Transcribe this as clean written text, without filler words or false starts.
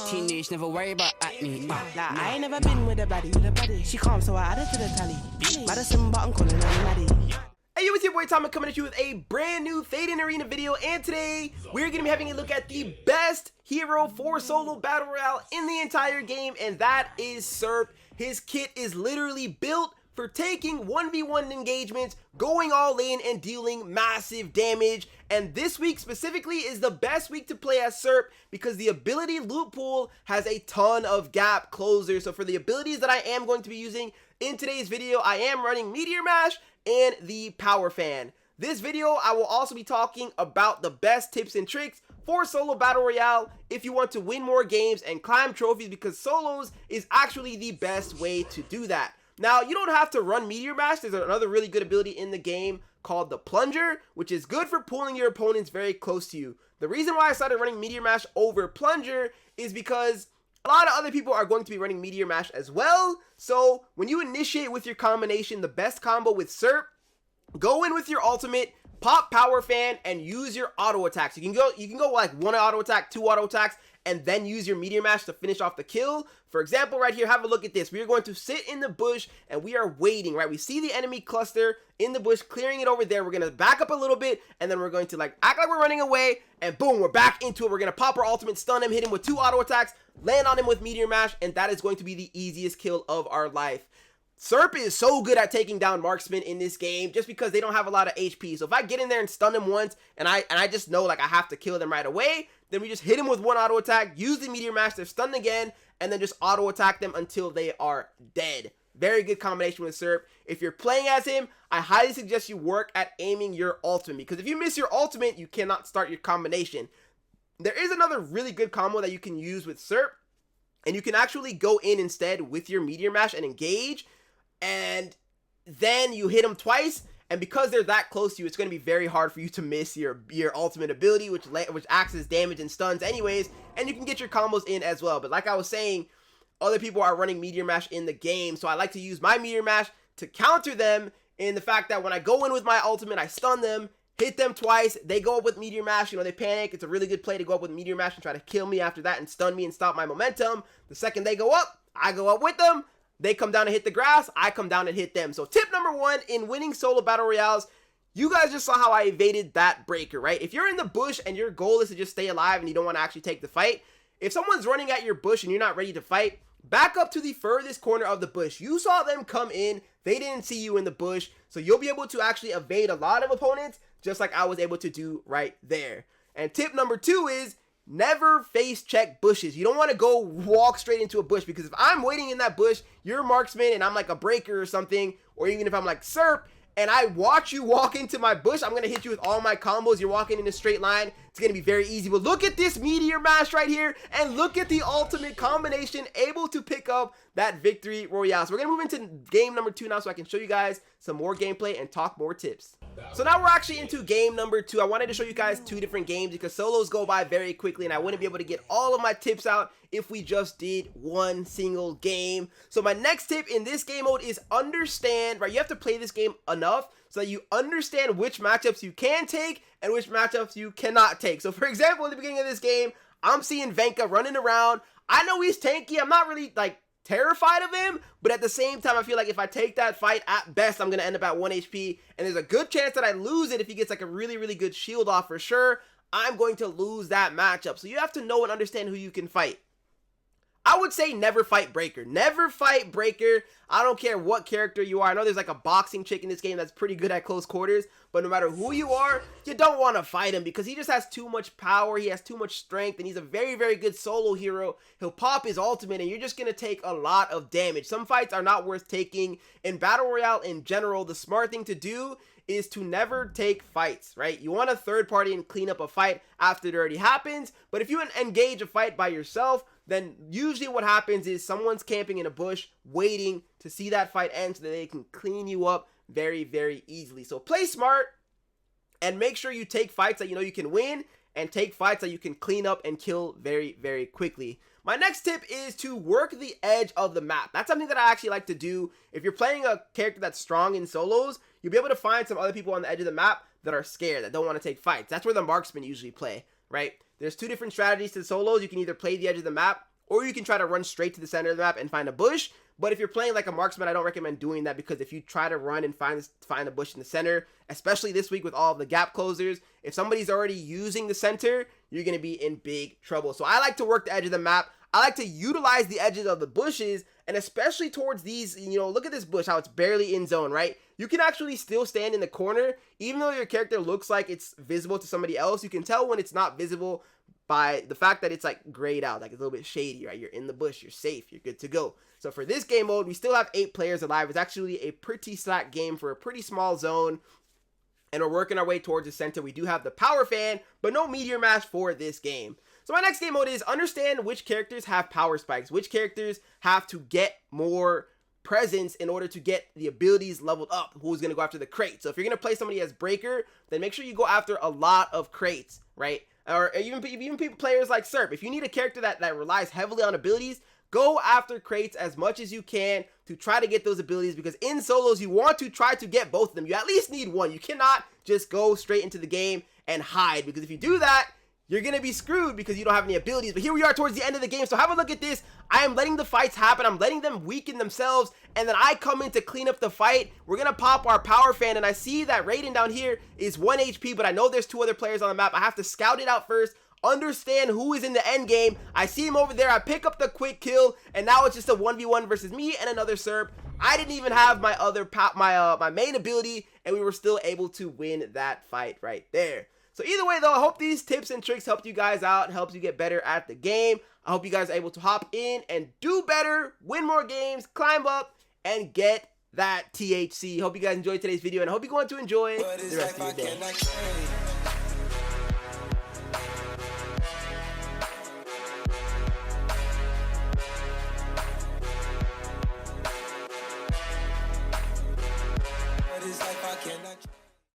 Teenage, never worry about acne. I ain't never been with a baddie. She calm, so I added to the tally. Madison, but I'm calling her Maddie. Hey, yo, it's your boy Tom coming at you with a brand new Thetan Arena video, and today we're going to be having a look at the best hero for solo battle royale in the entire game, and that is Serp. His kit is literally built for taking 1v1 engagements, going all in, and dealing massive damage. And this week specifically is the best week to play as Serp because the ability loot pool has a ton of gap closers. So for the abilities that I am going to be using in today's video, I am running Meteor Mash and the Power Fan. This video, I will also be talking about the best tips and tricks for solo battle royale if you want to win more games and climb trophies, because solos is actually the best way to do that. Now, you don't have to run Meteor Mash. There's another really good ability in the game called the Plunger, which is good for pulling your opponents very close to you. The reason why I started running Meteor Mash over Plunger is because a lot of other people are going to be running Meteor Mash as well. So when you initiate with your combination, the best combo with Serp, go in with your ultimate, pop Power Fan, and use your auto attacks. You can go like one auto attack, two auto attacks, and then use your Meteor Mash to finish off the kill. For example, right here, have a look at this. We are going to sit in the bush and we are waiting, right? We see the enemy cluster in the bush, clearing it over there. We're going to back up a little bit, and then we're going to like act like we're running away, and boom, we're back into it. We're going to pop our ultimate, stun him, hit him with two auto attacks, land on him with Meteor Mash, and that is going to be the easiest kill of our life. Serp is so good at taking down marksmen in this game just because they don't have a lot of HP. So if I get in there and stun them once, and I just know like I have to kill them right away, then we just hit them with one auto attack, use the Meteor Mash, they're stunned again, and then just auto attack them until they are dead. Very good combination with Serp. If you're playing as him, I highly suggest you work at aiming your ultimate, because if you miss your ultimate, you cannot start your combination. There is another really good combo that you can use with Serp, and you can actually go in instead with your Meteor Mash and engage, and then you hit them twice, and because they're that close to you, it's going to be very hard for you to miss your ultimate ability, which acts as damage and stuns anyways, and you can get your combos in as well. But like I was saying, other people are running Meteor Mash in the game, so I like to use my Meteor Mash to counter them in the fact that when I go in with my ultimate, I stun them, hit them twice, they go up with Meteor Mash, they panic. It's a really good play to go up with Meteor Mash and try to kill me after that and stun me and stop my momentum. The second they go up, I go up with them. They come down and hit the grass, I come down and hit them. So tip number one in winning solo battle royales, you guys just saw how I evaded that breaker, right? If you're in the bush and your goal is to just stay alive and you don't want to actually take the fight, if someone's running at your bush and you're not ready to fight, back up to the furthest corner of the bush. You saw them come in, they didn't see you in the bush, so you'll be able to actually evade a lot of opponents, just like I was able to do right there. And tip number two is, never face check bushes. You don't want to go walk straight into a bush, because if I'm waiting in that bush, you're a marksman and I'm like a breaker or something, or even if I'm like Serp and I watch you walk into my bush, I'm going to hit you with all my combos. You're walking in a straight line. It's going to be very easy. But look at this Meteor Mash right here, and look at the ultimate combination, able to pick up that victory royale. So we're going to move into game number two now so I can show you guys some more gameplay and talk more tips. So now we're actually into game number two. I wanted to show you guys two different games because solos go by very quickly and I wouldn't be able to get all of my tips out if we just did one single game. So my next tip in this game mode is understand, right? You have to play this game enough so that you understand which matchups you can take and which matchups you cannot take. So for example, in the beginning of this game, I'm seeing Venka running around. I know he's tanky. I'm not really like terrified of him, but at the same time, I feel like if I take that fight, at best, I'm going to end up at 1 HP, and there's a good chance that I lose it if he gets like a really, really good shield off for sure. I'm going to lose that matchup. So you have to know and understand who you can fight. I would say never fight Breaker. Never fight Breaker. I don't care what character you are. I know there's like a boxing chick in this game that's pretty good at close quarters, but no matter who you are, you don't want to fight him because he just has too much power. He has too much strength, and he's a very, very good solo hero. He'll pop his ultimate, and you're just going to take a lot of damage. Some fights are not worth taking. In Battle Royale in general, the smart thing to do is to never take fights, right? You want a third party and clean up a fight after it already happens, but if you engage a fight by yourself, then usually what happens is someone's camping in a bush waiting to see that fight end so that they can clean you up very, very easily. So play smart and make sure you take fights that you know you can win and take fights that you can clean up and kill very, very quickly. My next tip is to work the edge of the map. That's something that I actually like to do. If you're playing a character that's strong in solos, you'll be able to find some other people on the edge of the map that are scared, that don't want to take fights. That's where the marksmen usually play, right? There's two different strategies to solos. You can either play the edge of the map or you can try to run straight to the center of the map and find a bush. But if you're playing like a marksman, I don't recommend doing that, because if you try to run and find a bush in the center, especially this week with all of the gap closers, if somebody's already using the center, you're going to be in big trouble. So I like to work the edge of the map. I like to utilize the edges of the bushes, and especially towards these, you know, look at this bush, how it's barely in zone, right? You can actually still stand in the corner, even though your character looks like it's visible to somebody else. You can tell when it's not visible by the fact that it's like grayed out, like it's a little bit shady, right? You're in the bush, you're safe, you're good to go. So for this game mode, we still have 8 players alive. It's actually a pretty slack game for a pretty small zone, and we're working our way towards the center. We do have the power fan, but no meteor mash for this game. So my next game mode is understand which characters have power spikes, which characters have to get more presence in order to get the abilities leveled up, who's going to go after the crate. So if you're going to play somebody as breaker, then make sure you go after a lot of crates, right? Or even people, players like Serp. If you need a character that relies heavily on abilities, go after crates as much as you can to try to get those abilities, because in solos, you want to try to get both of them. You at least need one. You cannot just go straight into the game and hide, because if you do that, you're going to be screwed because you don't have any abilities. But here we are towards the end of the game. So have a look at this. I am letting the fights happen. I'm letting them weaken themselves. And then I come in to clean up the fight. We're going to pop our power fan. And I see that Raiden down here is 1 HP. But I know there's 2 other players on the map. I have to scout it out first. Understand who is in the end game. I see him over there. I pick up the quick kill. And now it's just a 1v1 versus me and another Serp. I didn't even have my other my main ability. And we were still able to win that fight right there. So either way though, I hope these tips and tricks helped you guys out and helps you get better at the game. I hope you guys are able to hop in and do better, win more games, climb up, and get that THC. Hope you guys enjoyed today's video, and I hope you're going to enjoy the rest of your day. What is life? I cannot